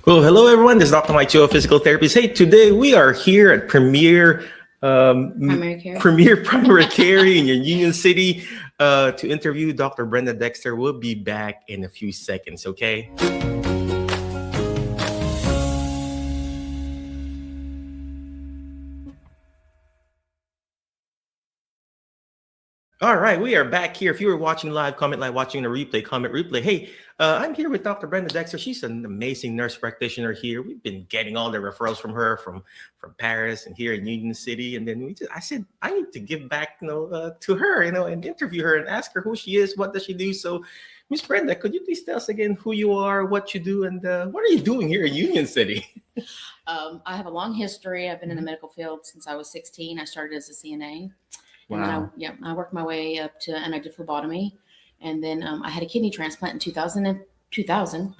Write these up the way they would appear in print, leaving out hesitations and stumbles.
Well, hello everyone. This is Dr. Mike Joe, Physical Therapist. Hey, today we are here at Primary care. Premier Primary Care in your Union City to interview Dr. Brenda Dexter. We'll be back in a few seconds, okay? All right, we are back here. If you were watching live, comment like, watching the replay, comment replay. Hey, I'm here with Dr. Brenda Dexter. She's an amazing nurse practitioner here. We've been getting all the referrals from her from Paris and here in Union City. And then I said, I need to give back, to her, and interview her and ask her who she is, what does she do. So, Miss Brenda, could you please tell us again who you are, what you do, and what are you doing here in Union City? I have a long history. I've been in the medical field since I was 16. I started as a CNA. Wow. And I worked my way up to, and I did phlebotomy. And then I had a kidney transplant in 2000.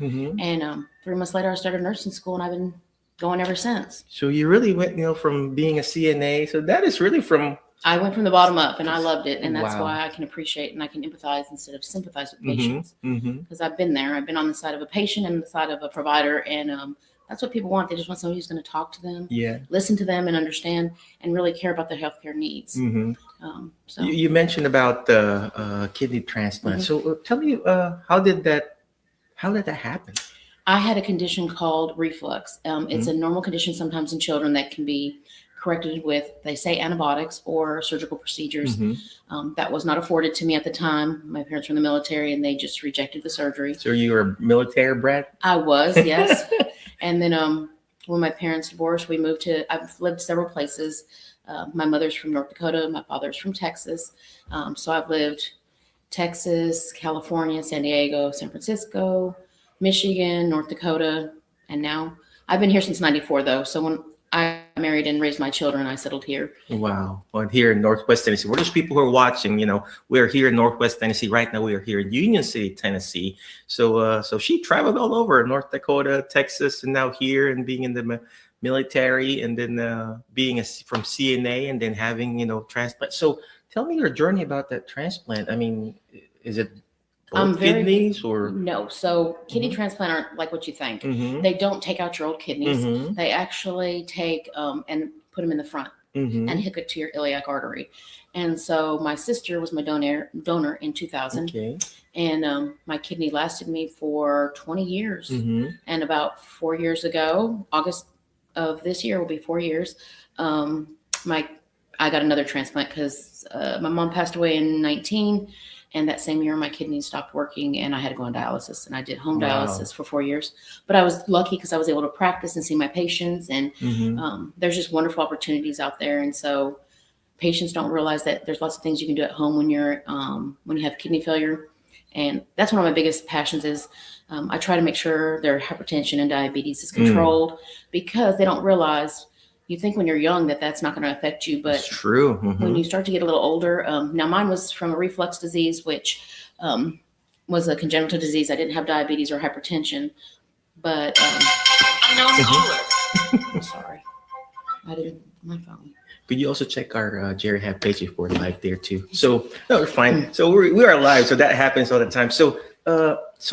Mm-hmm. And 3 months later, I started nursing school, and I've been going ever since. So you really went, from being a CNA. So that is really from... I went from the bottom up, and I loved it. And that's Wow. why I can appreciate and I can empathize instead of sympathize with Mm-hmm. patients. Mm-hmm. Because I've been there. I've been on the side of a patient and the side of a provider. And that's what people want. They just want somebody who's going to talk to them, Yeah. listen to them, and understand, and really care about their healthcare needs. Mm-hmm. So You mentioned about the kidney transplant. Mm-hmm. So tell me, how did that happen? I had a condition called reflux. It's a normal condition sometimes in children that can be corrected with, they say, antibiotics or surgical procedures. Mm-hmm. That was not afforded to me at the time. My parents were in the military, and they just rejected the surgery. So you were a military brat? I was, yes. And then when my parents divorced, I've lived several places. My mother's from North Dakota. My father's from Texas. So I've lived Texas, California, San Diego, San Francisco, Michigan, North Dakota. And now I've been here since 94, though. So when I married and raised my children, I settled here. Wow. Well, here in Northwest Tennessee, we're just people who are watching, we're here in Northwest Tennessee. Right now, we are here in Union City, Tennessee. So she traveled all over North Dakota, Texas, and now here and being in the military and then being from CNA and then having, transplant. So tell me your journey about that transplant. I mean, is it both kidneys or? No. So kidney transplant aren't like what you think. Mm-hmm. They don't take out your old kidneys. Mm-hmm. They actually take and put them in the front Mm-hmm. and hook it to your iliac artery. And so my sister was my donor in 2000. Okay. And my kidney lasted me for 20 years. Mm-hmm. And about 4 years ago, August of this year will be 4 years, I got another transplant because my mom passed away in 19. And that same year, my kidneys stopped working, and I had to go on dialysis. And I did home dialysis for 4 years. But I was lucky because I was able to practice and see my patients. And Mm-hmm. there's just wonderful opportunities out there. And so patients don't realize that there's lots of things you can do at home when you have kidney failure. And that's one of my biggest passions is I try to make sure their hypertension and diabetes is controlled because they don't realize. You think when you're young that that's not going to affect you, but It's true. Mm-hmm. when you start to get a little older, now mine was from a reflux disease, which was a congenital disease. I didn't have diabetes or hypertension, but Mm-hmm. I'm sorry, I didn't my phone. Could you also check our Jerry Hat page if we're live there too? So no, it's fine. So we are live, so that happens all the time. So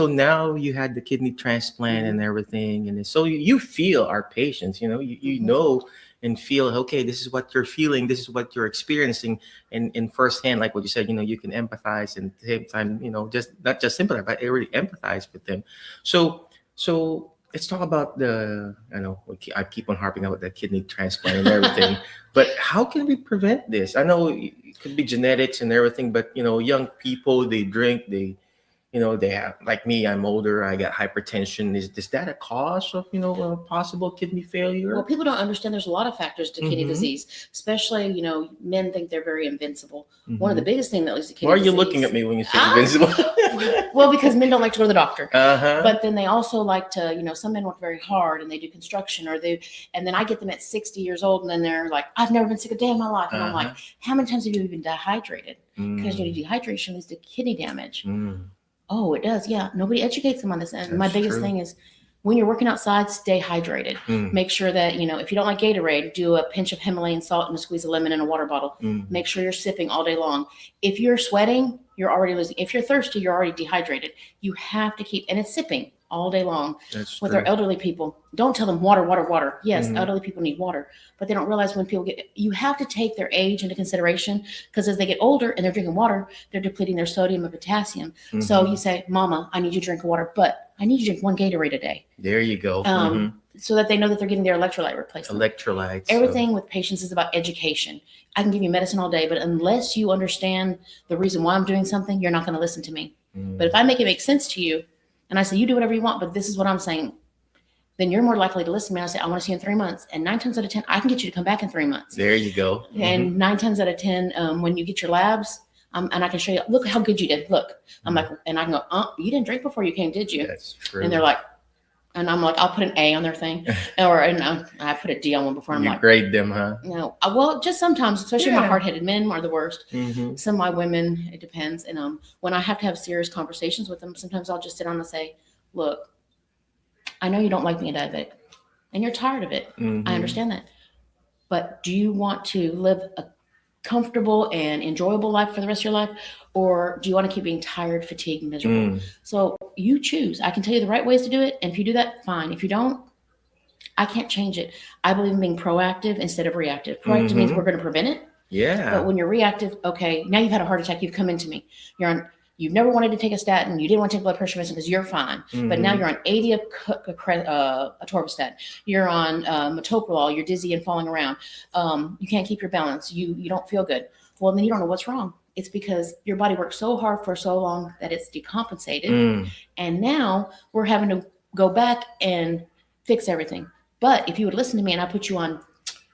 now you had the kidney transplant and everything, and so you feel our patients. You know and feel, okay, this is what you're feeling, this is what you're experiencing, in firsthand, like what you said. You can empathize and at the same time, just not just sympathize, but really empathize with them. So let's talk about I keep on harping about the kidney transplant and everything, but how can we prevent this? I know it could be genetics and everything, but young people, they drink, they have, like me, I'm older, I got hypertension. Is that a cause of, a possible kidney failure? Well, people don't understand there's a lot of factors to kidney disease, especially, men think they're very invincible. Mm-hmm. One of the biggest things that leads to kidney Why are you disease. looking at me when you say invincible? Well, because men don't like to go to the doctor. Uh-huh. But then they also like to, some men work very hard and they do construction and then I get them at 60 years old and then they're like, I've never been sick a day in my life. And I'm like, how many times have you been dehydrated? Because dehydration leads to kidney damage. Oh, it does. Yeah. Nobody educates them on this. And my biggest thing is when you're working outside, stay hydrated. Make sure that, if you don't like Gatorade, do a pinch of Himalayan salt and a squeeze of lemon in a water bottle. Make sure you're sipping all day long. If you're sweating, you're already losing. If you're thirsty, you're already dehydrated. You have to keep, and it's sipping all day long. That's With true. our elderly people. Don't tell them water, water, water. Yes, Mhm. elderly people need water, but they don't realize when people you have to take their age into consideration, because as they get older and they're drinking water, they're depleting their sodium and potassium. So Mhm. you say, Mama, I need you to drink water, but I need you to drink 1 Gatorade a day. There you go. So that they know that they're getting their electrolyte replacement. Electrolytes. Everything with patients is about education. I can give you medicine all day, but unless you understand the reason why I'm doing something, you're not going to listen to me. But if I make it make sense to you, and I say, you do whatever you want, but this is what I'm saying, then you're more likely to listen to me. I say, I want to see you in 3 months. And 9 times out of 10, I can get you to come back in 3 months. There you go. And 9 times out of 10, when you get your labs, and I can show you, look how good you did. Look, I'm like, and I can go, you didn't drink before you came, did you? That's true. And they're like, and I'm like, I'll put an A on their thing, and I put a D on one before. I'm you like, grade them, huh? no, well, just sometimes, especially my hard-headed men are the worst. Mm-hmm. Some of my women, it depends. And when I have to have serious conversations with them, sometimes I'll just sit down and say, look, I know you don't like being diabetic, and you're tired of it. Mm-hmm. I understand that, but do you want to live a comfortable and enjoyable life for the rest of your life, or do you want to keep being tired, fatigued, and miserable? So you choose. I can tell you the right ways to do it, and if you do that, fine. If you don't, I can't change it. I believe in being proactive instead of reactive. Proactive means we're going to prevent it. Yeah. But when you're reactive, okay, now you've had a heart attack, you've come into me. You've never wanted to take a statin, you didn't want to take blood pressure medicine because you're fine. But now you're on 80 atorvastatin. You're on metoprolol, you're dizzy and falling around. You can't keep your balance. You don't feel good. Well, then you don't know what's wrong. It's because your body worked so hard for so long that it's decompensated. And now we're having to go back and fix everything. But if you would listen to me and I put you on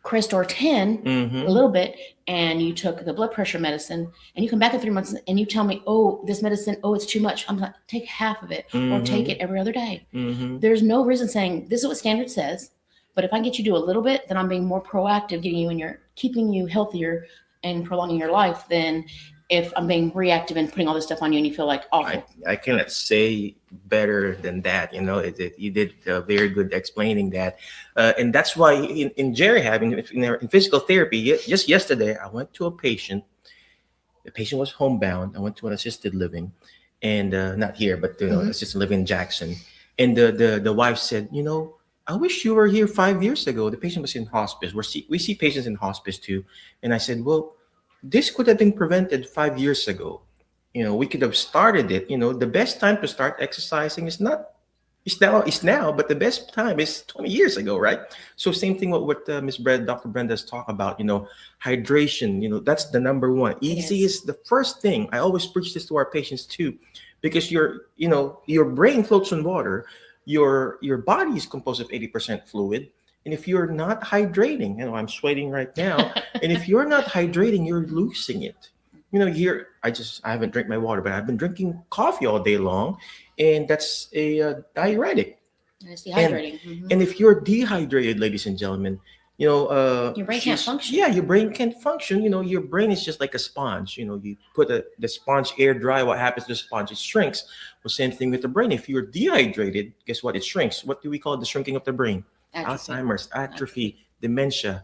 Crestor 10 a little bit, and you took the blood pressure medicine, and you come back in 3 months and you tell me, oh, this medicine, oh, it's too much. I'm like, take half of it or take it every other day. There's no reason saying this is what standard says, but if I get you to do a little bit, then I'm being more proactive, getting you in your, keeping you healthier and prolonging your life than if I'm being reactive and putting all this stuff on you and you feel like awful. I cannot say better than that. You know, you did very good explaining that. And that's why in Jerry having in physical therapy, just yesterday, I went to a patient. The patient was homebound. I went to an assisted living, and not here, but assisted living in Jackson. And the wife said, you know, I wish you were here 5 years ago. The patient was in hospice. We see patients in hospice too. And I said, well, this could have been prevented 5 years ago. You know, we could have started it. You know, the best time to start exercising is now, but the best time is 20 years ago, right? So same thing with Dr. Brenda's talk about, you know, hydration. You know, that's the number one. Easy is the first thing. I always preach this to our patients too, because your brain floats on water. Your body is composed of 80% fluid. And if you're not hydrating, you know, I'm sweating right now. And if you're not hydrating, you're losing it. You know, I haven't drank my water, but I've been drinking coffee all day long. And that's a diuretic. And it's dehydrating. And if you're dehydrated, ladies and gentlemen, you know, your brain can't function. Yeah, your brain can't function. You know, your brain is just like a sponge. You know, you put the sponge air dry. What happens to the sponge? It shrinks. Well, same thing with the brain. If you're dehydrated, guess what? It shrinks. What do we call the shrinking of the brain? Alzheimer's, atrophy, dementia.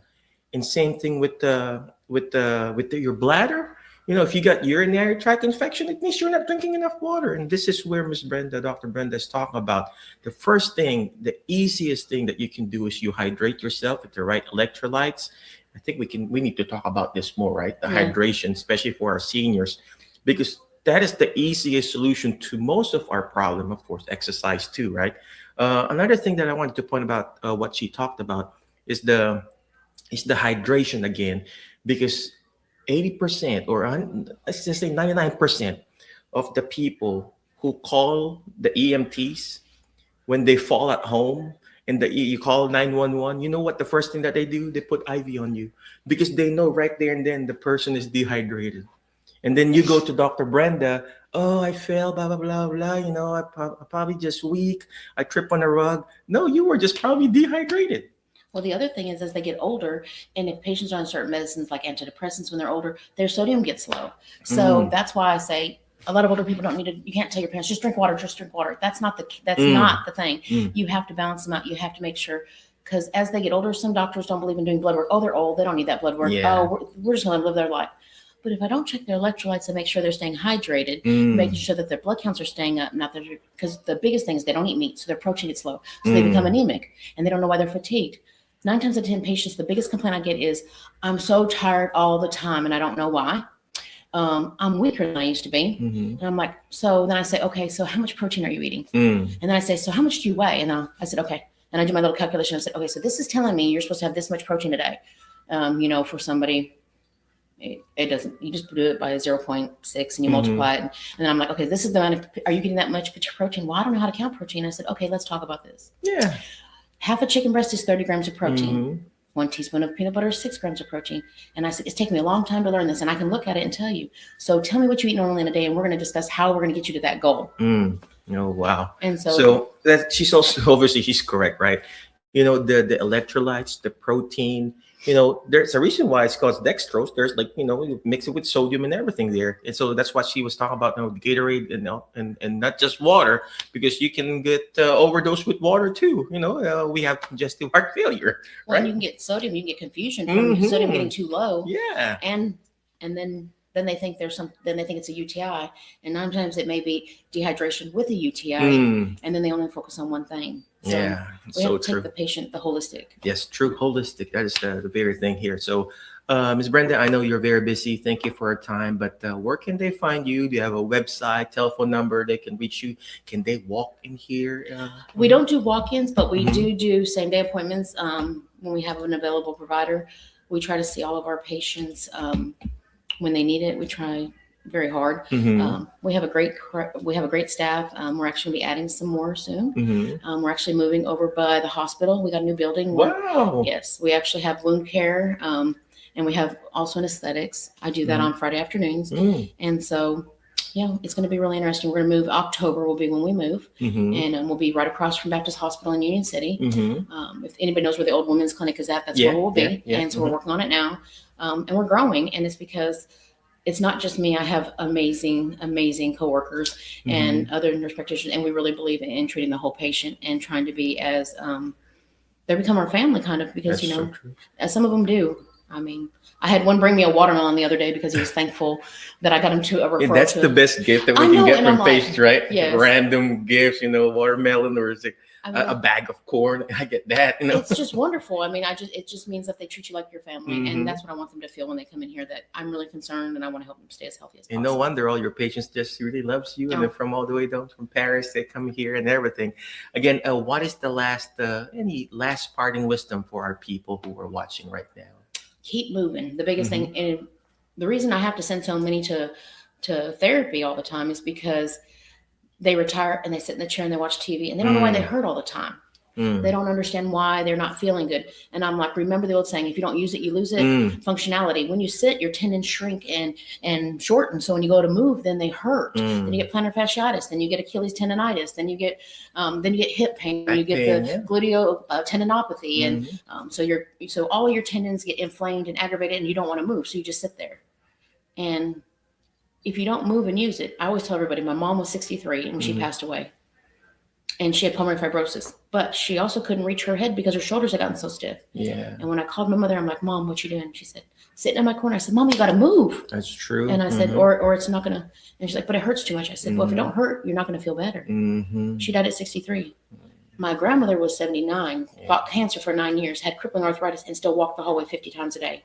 And same thing with your bladder. You know, if you got urinary tract infection, it means you're not drinking enough water. And this is where Dr. Brenda is talking about. The first thing, the easiest thing that you can do is you hydrate yourself with the right electrolytes. I think we need to talk about this more, right? The hydration, especially for our seniors, because that is the easiest solution to most of our problem. Of course, exercise too, right? Another thing that I wanted to point about what she talked about is the hydration again, because 80% or let's just say 99% of the people who call the EMTs when they fall at home and you call 911, you know what the first thing that they do? They put IV on you because they know right there and then the person is dehydrated. And then you go to Dr. Brenda, oh, I fell, blah, blah, blah, blah. You know, I'm probably just weak. I trip on a rug. No, you were just probably dehydrated. Well, the other thing is as they get older, and if patients are on certain medicines like antidepressants when they're older, their sodium gets low. So that's why I say a lot of older people don't need to, you can't tell your parents, just drink water. That's not the thing. You have to balance them out. You have to make sure, because as they get older, some doctors don't believe in doing blood work. Oh, they're old. They don't need that blood work. Yeah. Oh, we're just going to live their life. But if I don't check their electrolytes and make sure they're staying hydrated, Mm. making sure that their blood counts are staying up, not that because the biggest thing is they don't eat meat, so their protein gets low, so they become anemic, and they don't know why they're fatigued. 9 times out of 10 patients, the biggest complaint I get is, I'm so tired all the time, and I don't know why. I'm weaker than I used to be. Mhm. And I'm like, so then I say, okay, so how much protein are you eating? Mm. And then I say, so how much do you weigh? And I said, okay. And I do my little calculation. I said, okay, so this is telling me you're supposed to have this much protein a day. For somebody, it doesn't, you just do it by 0.6 and you multiply it. And then I'm like, okay, this is the amount of, are you getting that much protein? Well, I don't know how to count protein. I said, okay, let's talk about this. Yeah. Half a chicken breast is 30 grams of protein. Mhm. 1 teaspoon of peanut butter is 6 grams of protein. And I said, it's taken me a long time to learn this, and I can look at it and tell you. So tell me what you eat normally in a day, and we're going to discuss how we're going to get you to that goal. Mm. Oh, wow. And So that she's also obviously she's correct, right? The electrolytes, the protein, there's a reason why it's called dextrose. There's you mix it with sodium and everything there. And so that's what she was talking about, Gatorade and not just water, because you can get overdosed with water too. We have congestive heart failure, well, right? you can get sodium, you can get confusion from sodium getting too low. Yeah. And then they think then they think it's a UTI. And 9 times it may be dehydration with a UTI. Mm. And then they only focus on one thing. So Yeah. we So have to true. take the patient, the holistic. Yes, true holistic. That is the very thing here. So, Ms. Brenda, I know you're very busy. Thank you for your time. But where can they find you? Do you have a website, telephone number they can reach you? Can they walk in here? We don't do walk-ins, but we Mhm. do same-day appointments when we have an available provider. We try to see all of our patients when they need it. We try very hard. Mhm. We have a great staff. We're actually going to be adding some more soon. Mhm. We're actually moving over by the hospital. We got a new building. Wow. Yes, we actually have wound care, and we have also an aesthetics. I do that on Friday afternoons, Mm. and so yeah, it's going to be really interesting. We're going to move. October will be when we move, Mhm. and we'll be right across from Baptist Hospital in Union City. Mhm. If anybody knows where the old women's clinic is at, that's Yeah, where we'll be. yeah, And so we're working on it now, and we're growing. And it's because it's not just me. I have amazing coworkers and other nurse practitioners, and we really believe in treating the whole patient and trying to be as they become our family kind of, because That's so true. as some of them do. I mean, I had one bring me a watermelon the other day because he was thankful that I got him to a referral. And that's to the best gift that I we can know, get and from I'm like, patients, right? yes. Random gifts, watermelon, or is it I mean, a bag of corn? I get that, it's just wonderful. I mean, it just means that they treat you like your family, Mhm. and that's what I want them to feel when they come in here. That I'm really concerned, and I want to help them stay as healthy as And possible. no wonder all your patients just really loves you, and Oh. they're from all the way down from Paris. They come here and everything. Again, what is the any last parting wisdom for our people who are watching right now? Keep moving. The biggest Mm-hmm. thing, and the reason I have to send so many to therapy all the time is because they retire and they sit in the chair and they watch TV and they don't know why they hurt all the time. They don't understand why they're not feeling good. And I'm like, remember the old saying, if you don't use it, you lose it. Functionality. When you sit, your tendons shrink and shorten. So when you go to move, then they hurt. Then you get plantar fasciitis. Then you get Achilles tendonitis. Then you get hip pain. Back you get pain, the gluteal tendinopathy. And so all your tendons get inflamed and aggravated, and you don't want to move. So you just sit there. And if you don't move and use it, I always tell everybody, my mom was 63 and she passed away. And she had pulmonary fibrosis, but she also couldn't reach her head because her shoulders had gotten so stiff. Yeah. And when I called my mother, I'm like, Mom, what you doing? She said, sitting in my corner. I said, Mom, you got to move. That's true. And I said, or it's not going to. And she's like, but it hurts too much. I said, well, if it don't hurt, you're not going to feel better. She died at 63. My grandmother was 79, fought cancer for 9 years, had crippling arthritis, and still walked the hallway 50 times a day.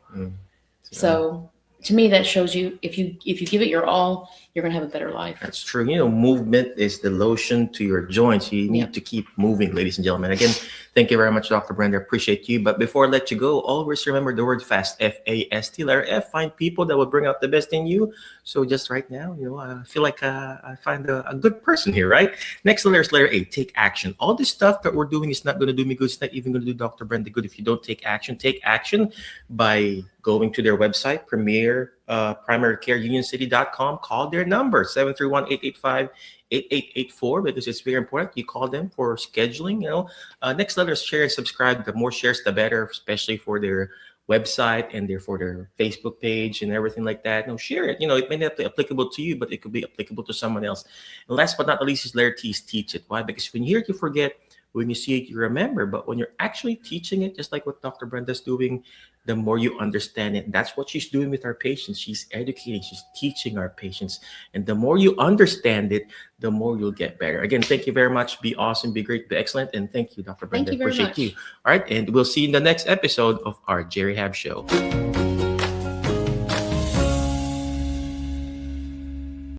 So to me, that shows you if you give it your all, you're going to have a better life. That's true. Movement is the lotion to your joints. You need to keep moving, ladies and gentlemen. Again, thank you very much, Dr. Brenda. Appreciate you. But before I let you go, always remember the word FAST, F-A-S-T, letter F. Find people that will bring out the best in you. So just right now, I feel like I find a good person here, right? Next letter is letter A, take action. All this stuff that we're doing is not going to do me good. It's not even going to do Dr. Brenda good if you don't take action. Take action by going to their website, primarycareunioncity.com. Call their number, 731-885-8884, because it's very important. You call them for scheduling. Next letter is share and subscribe. The more shares, the better, especially for their website and for their Facebook page and everything like that. Share it. It may not be applicable to you, but it could be applicable to someone else. And last but not least is letter T, is teach it. Why? Because when you hear it, you forget. When you see it, you remember. But when you're actually teaching it, just like what Dr. Brenda's doing, the more you understand it. That's what she's doing with our patients. She's educating, she's teaching our patients. And the more you understand it, the more you'll get better. Again, thank you very much. Be awesome, be great, be excellent. And thank you, Dr. Brenda. Thank you very Appreciate much. you. All right. And we'll see you in the next episode of our Jerry Hab Show.